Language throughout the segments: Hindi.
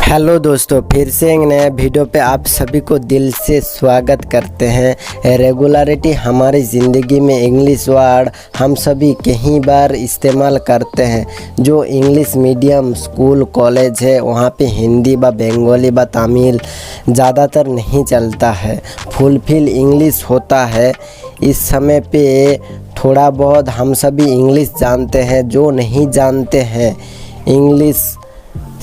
हेलो दोस्तों, फिर से एक नया वीडियो पे आप सभी को दिल से स्वागत करते हैं। रेगुलरिटी हमारी ज़िंदगी में इंग्लिश वर्ड हम सभी कई बार इस्तेमाल करते हैं। जो इंग्लिश मीडियम स्कूल कॉलेज है वहाँ पे हिंदी व बंगाली व तमिल ज़्यादातर नहीं चलता है, फुलफिल इंग्लिश होता है। इस समय पे थोड़ा बहुत हम सभी इंग्लिश जानते हैं। जो नहीं जानते हैं इंग्लिश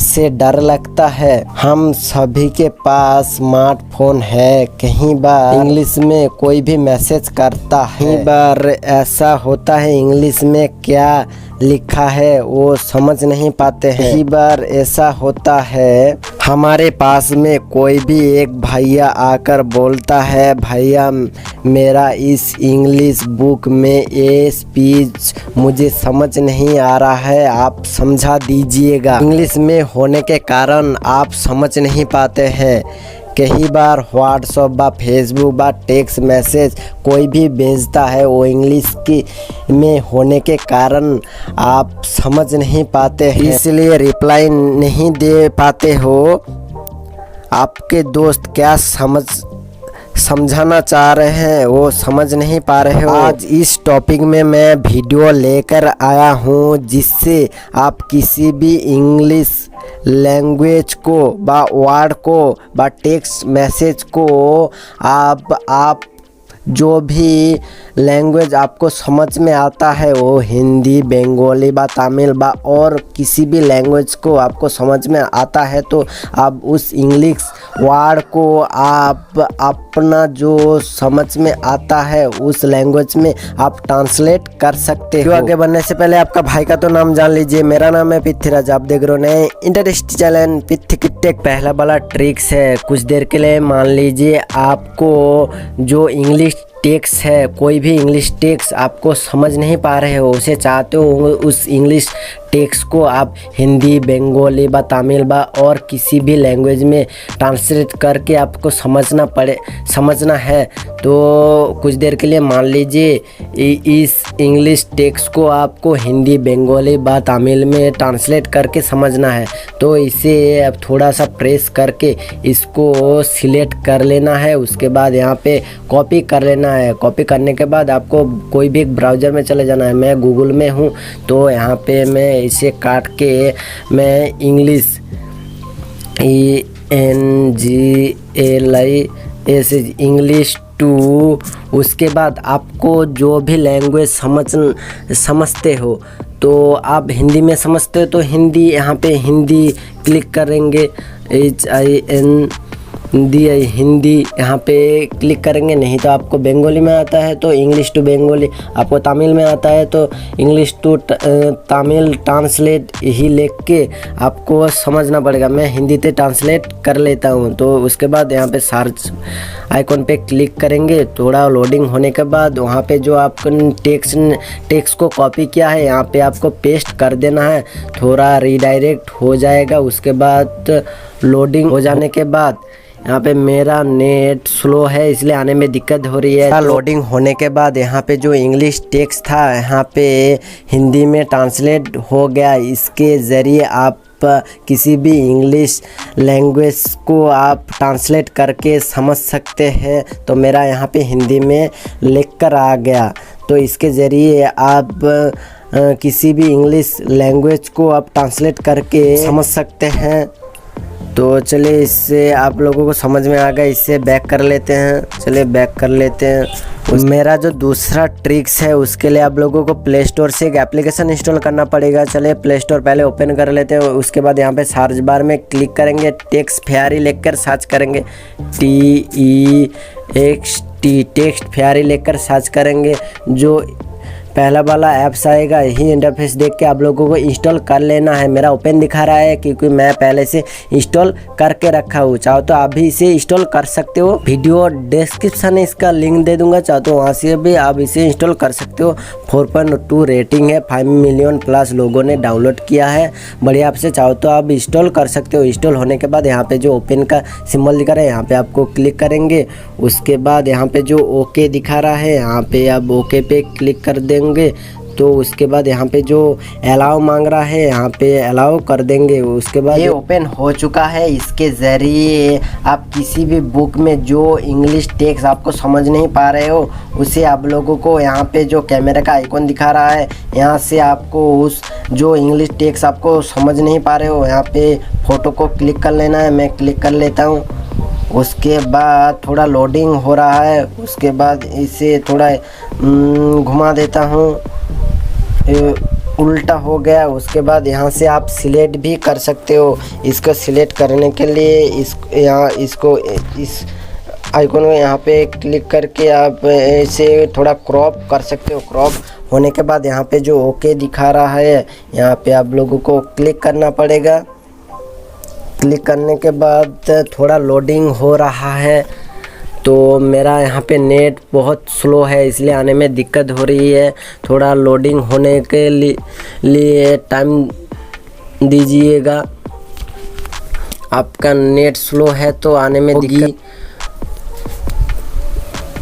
से डर लगता है। हम सभी के पास स्मार्टफोन है, कई बार इंग्लिश में कोई भी मैसेज करता है, कई बार ऐसा होता है इंग्लिश में क्या लिखा है वो समझ नहीं पाते हैं। कई बार ऐसा होता है हमारे पास में कोई भी एक भैया आकर बोलता है, भैया मेरा इस इंग्लिश बुक में ये स्पीच मुझे समझ नहीं आ रहा है, आप समझा दीजिएगा। इंग्लिश में होने के कारण आप समझ नहीं पाते हैं। कई बार व्हाट्सएप व फेसबुक व टेक्स्ट मैसेज कोई भी भेजता है वो इंग्लिश की में होने के कारण आप समझ नहीं पाते हैं, इसलिए रिप्लाई नहीं दे पाते हो। आपके दोस्त क्या समझाना चाह रहे हैं वो समझ नहीं पा रहे हो। आज इस टॉपिक में मैं वीडियो लेकर आया हूँ जिससे आप किसी भी इंग्लिश लैंग्वेज को व वर्ड को व टेक्स्ट मैसेज को आप जो भी लैंग्वेज आपको समझ में आता है वो हिंदी बंगाली व तमिल व और किसी भी लैंग्वेज को आपको समझ में आता है तो आप उस इंग्लिश वर्ड को आप अपना जो समझ में आता है उस लैंग्वेज में आप ट्रांसलेट कर सकते हो। आगे बढ़ने से पहले आपका भाई का तो नाम जान लीजिए। मेरा नाम है पृथ्वीराज, आप देख रहे हो नए इंटरेस्ट चैनल पृथ्वी की टेक। पहला वाला ट्रिक्स है, कुछ देर के लिए मान लीजिए आपको जो इंग्लिश टेक्स्ट है, कोई भी इंग्लिश टेक्स्ट आपको समझ नहीं पा रहे हो, उसे चाहते हो उस इंग्लिश टेक्स्ट को आप हिंदी बंगाली व तमिल व और किसी भी लैंग्वेज में ट्रांसलेट करके आपको समझना है। तो कुछ देर के लिए मान लीजिए इस इंग्लिश टेक्स्ट को आपको हिंदी बंगाली व तमिल में ट्रांसलेट करके समझना है। तो इसे अब थोड़ा सा प्रेस करके इसको सिलेक्ट कर लेना है। उसके बाद यहाँ पे कॉपी कर लेना है। कॉपी करने के बाद आपको कोई भी ब्राउज़र में चले जाना है। मैं गूगल में हूँ तो यहाँ पे मैं इसे काट के मैं इंग्लिश इंग्लिश टू, उसके बाद आपको जो भी लैंग्वेज समझते हो तो आप हिंदी में समझते हो तो हिंदी, यहाँ पे हिंदी क्लिक करेंगे, हिंदी यहाँ पे क्लिक करेंगे। नहीं तो आपको बंगाली में आता है तो इंग्लिश टू बंगाली, आपको तमिल में आता है तो इंग्लिश टू तमिल ट्रांसलेट ही लिख के आपको समझना पड़ेगा। मैं हिंदी से ट्रांसलेट कर लेता हूँ। तो उसके बाद यहाँ पे सर्च आइकॉन पे क्लिक करेंगे। थोड़ा लोडिंग होने के बाद वहाँ पे जो आपको टेक्स्ट को कॉपी किया है यहाँ पे आपको पेस्ट कर देना है। थोड़ा रीडायरेक्ट हो जाएगा। उसके बाद लोडिंग हो जाने के बाद यहाँ पे मेरा नेट स्लो है इसलिए आने में दिक्कत हो रही है। लोडिंग होने के बाद यहाँ पे जो इंग्लिश टेक्स्ट था यहाँ पे हिंदी में ट्रांसलेट हो गया। इसके ज़रिए आप किसी भी इंग्लिश लैंग्वेज को आप ट्रांसलेट करके समझ सकते हैं। तो मेरा यहाँ पे हिंदी में लिख कर आ गया। तो इसके ज़रिए आप किसी भी इंग्लिश लैंग्वेज को आप ट्रांसलेट करके समझ सकते हैं। तो चलिए इससे आप लोगों को समझ में आ गया। इससे बैक कर लेते हैं। चलिए बैक कर लेते हैं। मेरा जो दूसरा ट्रिक्स है उसके लिए आप लोगों को प्ले स्टोर से एक एप्लीकेशन इंस्टॉल करना पड़ेगा। चलिए प्ले स्टोर पहले ओपन कर लेते हैं। उसके बाद यहाँ पे सर्च बार में क्लिक करेंगे, टेक्स्ट फेयरी लिखकर सर्च करेंगे, TEXT टेक्स्ट फेयरी लिखकर सर्च करेंगे। जो पहला वाला ऐप्स आएगा यही इंटरफेस देख के आप लोगों को इंस्टॉल कर लेना है। मेरा ओपन दिखा रहा है क्योंकि मैं पहले से इंस्टॉल करके रखा हूँ। चाहो तो आप भी इसे इंस्टॉल कर सकते हो। वीडियो डिस्क्रिप्शन में इसका लिंक दे दूंगा, चाहो तो वहाँ से भी आप इसे इंस्टॉल कर सकते हो। 4.2 रेटिंग है, 5 मिलियन प्लस लोगों ने डाउनलोड किया है। बढ़िया ऐप से चाहो तो आप इंस्टॉल कर सकते हो। इंस्टॉल होने के बाद यहाँ पे जो ओपन का सिंबल दिखा रहा है यहाँ पे आपको क्लिक करेंगे। उसके बाद यहाँ पे जो ओके दिखा रहा है यहाँ पे आप ओके पे क्लिक कर देंगे तो उसके बाद यहाँ पे जो अलाउ मांग रहा है यहाँ पे अलाउ कर देंगे। उसके बाद ये ओपन हो चुका है। इसके ज़रिए आप किसी भी बुक में जो इंग्लिश टेक्स्ट आपको समझ नहीं पा रहे हो उसे आप लोगों को यहाँ पे जो कैमरा का आइकॉन दिखा रहा है यहाँ से आपको उस जो इंग्लिश टेक्स्ट आपको समझ नहीं पा रहे हो यहाँ पे फ़ोटो को क्लिक कर लेना है। मैं क्लिक कर लेता हूँ। उसके बाद थोड़ा लोडिंग हो रहा है। उसके बाद इसे थोड़ा घुमा देता हूँ, उल्टा हो गया। उसके बाद यहाँ से आप सिलेक्ट भी कर सकते हो। इसको सिलेक्ट करने के लिए इस आइकॉन को यहाँ पे क्लिक करके आप इसे थोड़ा क्रॉप कर सकते हो। क्रॉप होने के बाद यहाँ पे जो ओके दिखा रहा है यहाँ पे आप लोगों को क्लिक करना पड़ेगा। क्लिक करने के बाद थोड़ा लोडिंग हो रहा है। तो मेरा यहाँ पे नेट बहुत स्लो है इसलिए आने में दिक्कत हो रही है। थोड़ा लोडिंग होने के लिए टाइम दीजिएगा। आपका नेट स्लो है तो आने में दिक्कत,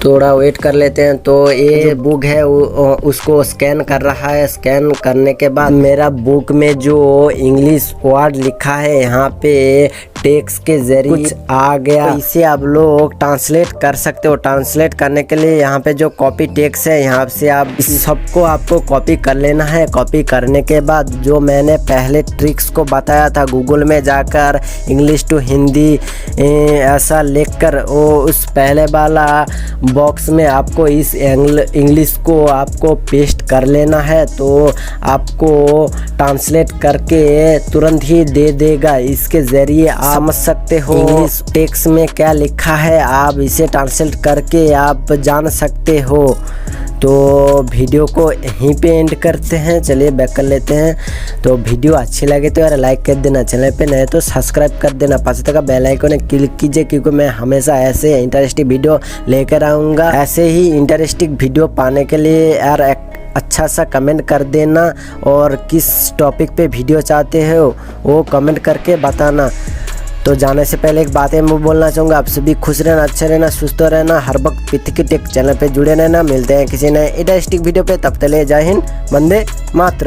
थोड़ा वेट कर लेते हैं। तो ये बुक है उसको स्कैन कर रहा है। स्कैन करने के बाद मेरा बुक में जो इंग्लिश वर्ड लिखा है यहाँ पे टेक्स्ट के जरिए कुछ आ गया। तो इसे आप लोग ट्रांसलेट कर सकते हो। ट्रांसलेट करने के लिए यहाँ पे जो कॉपी टेक्स्ट है यहाँ से आप इस सबको आपको कॉपी कर लेना है। कॉपी करने के बाद जो मैंने पहले ट्रिक्स को बताया था गूगल में जाकर इंग्लिश टू हिंदी ऐसा लिखकर वो उस पहले वाला बॉक्स में आपको इस इंग्लिश को आपको पेस्ट कर लेना है। तो आपको ट्रांसलेट करके तुरंत ही दे देगा। इसके ज़रिए आप समझ सकते हो इंग्लिश टेक्स्ट में क्या लिखा है। आप इसे ट्रांसलेट करके आप जान सकते हो। तो वीडियो को यहीं पे एंड करते हैं। चलिए बैक कर लेते हैं। तो वीडियो अच्छी लगे तो यार लाइक कर देना, चैनल पे नए तो सब्सक्राइब कर देना, पास तक का बेल आइकन क्लिक कीजिए क्योंकि मैं हमेशा ऐसे इंटरेस्टिंग वीडियो लेकर आऊँगा। ऐसे ही इंटरेस्टिंग वीडियो पाने के लिए यार अच्छा सा कमेंट कर देना और किस टॉपिक पे वीडियो चाहते हो वो कमेंट करके बताना। तो जाने से पहले एक बात मैं बोलना चाहूँगा, आप सभी खुश रहना, अच्छा रहना, सुस्त रहना, हर वक्त पृथ्वी टेक चैनल पे जुड़े रहना। मिलते हैं किसी नए इंटरेस्टिंग वीडियो पे, तब तक ले जय हिंद, वंदे मातरम।